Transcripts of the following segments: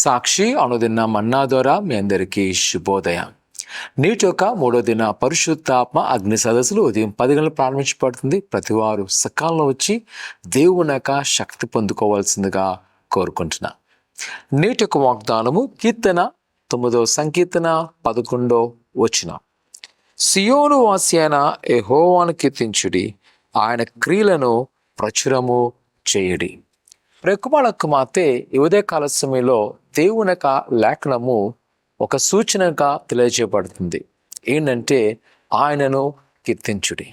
సాక్షి అనుదిన మన్నా ద్వారా మీ అందరికీ శుభోదయం. నేటి యొక్క 3వ దిన పరిశుద్ధాత్మ అగ్ని సదస్సులు ఉదయం 10 గంటలకు ప్రారంభించబడుతుంది. ప్రతివారు సకాలంలో వచ్చి దేవుని యొక్క శక్తి పొందుకోవాల్సిందిగా కోరుకుంటున్నా. నేటి యొక్క వాగ్దానము కీర్తన 9వ సంకీర్తన 11వ వచనం. సియోను వాసి అయిన యెహోవాను కీర్తించుడి, ఆయన క్రియలను ప్రచురము చేయుడి. ప్రియకుమార కుమార్తె ఈ ఉదయకాల సమయంలో దేవుని యొక్క లేఖనము ఒక సూచనగా తెలియజేయబడుతుంది. ఏంటంటే ఆయనను కీర్తించుడి.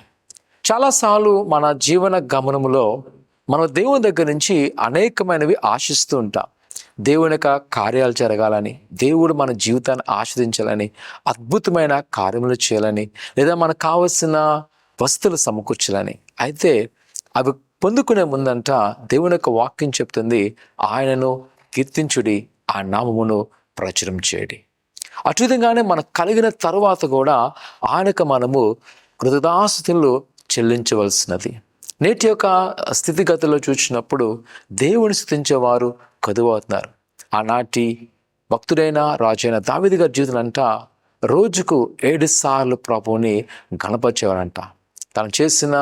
చాలాసార్లు మన జీవన గమనములో మనం దేవుని దగ్గర నుంచి అనేకమైనవి ఆశిస్తూ ఉంటాం. దేవుని యొక్క కార్యాలు జరగాలని, దేవుడు మన జీవితాన్ని ఆస్వాదించాలని, అద్భుతమైన కార్యములు చేయాలని, లేదా మనకు కావలసిన వస్తువులు సమకూర్చాలని. అయితే అవి పొందుకునే ముందంట దేవుని యొక్క వాక్యం చెప్తుంది, ఆయనను కీర్తించుడి, ఆ నామమును ప్రచురం చేయడి. అటు విధంగానే మనకు కలిగిన తరువాత కూడా ఆయనకు మనము కృతజ్ఞతాస్తుతులు చెల్లించవలసినది. నేటి యొక్క స్థితిగతుల్లో చూసినప్పుడు దేవుని స్తుతించేవారు కదువవుతున్నారు. ఆనాటి భక్తుడైన రాజైన దావీదు గారి జీవితం అంట రోజుకు 7 సార్లు ప్రభువుని గణపరిచేవారంట. తను చేసిన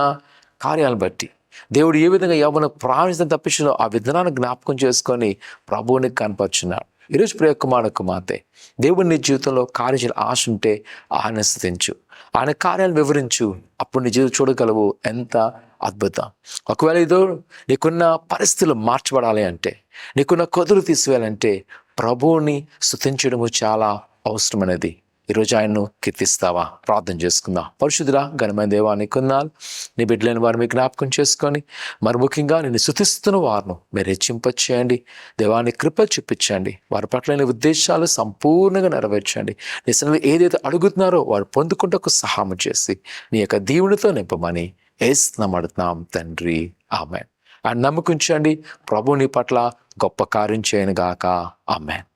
కార్యాలను బట్టి దేవుడు ఏ విధంగా యవ్వను ప్రాణించిన తప్పించలో ఆ విధానాన్ని జ్ఞాపకం చేసుకొని ప్రభువుని కనపరుచున్నాడు. ఈరోజు ప్రియ కుమార కుమార్తె, దేవుని నీ జీవితంలో కార్యాలు ఆశ ఉంటే ఆయన స్తుతించు, ఆయన కార్యాలను వివరించు. అప్పుడు నీ జీవితం చూడగలవు ఎంత అద్భుతం. ఒకవేళ ఏదో నీకున్న పరిస్థితులు మార్చబడాలి అంటే, నీకున్న కొదులు తీసివేయాలంటే ప్రభువుని స్తుతించడము చాలా అవసరమైనది. ఈరోజు ఆయన్ను కీర్తిస్తావా? ప్రార్థన చేసుకుందాం. పరిశుద్ధుడా ఘనమైన దేవా, నీ కొందనాలు. నీ బిడ్డలైన వారు మీ జ్ఞాపకం చేసుకొని, మరి ముఖ్యంగా నిన్ను స్తుతిస్తున్న వారిను మీరు హెచ్చింపచేయండి. దేవాన్ని కృప చూపించండి. వారి పట్ల నీ ఉద్దేశాలు సంపూర్ణంగా నెరవేర్చండి. నీ సన్నిధిలో ఏదైతే అడుగుతున్నారో వారు పొందుకుంటకు సహాయం చేసి నీ యొక్క దీవునితో నింపమని యేసునామమున అడుగుతున్నాం తండ్రి, ఆమేన్. ఆయన నమ్మకించండి. ప్రభు నీ పట్ల గొప్ప కార్యం చేయను గాక. ఆమేన్.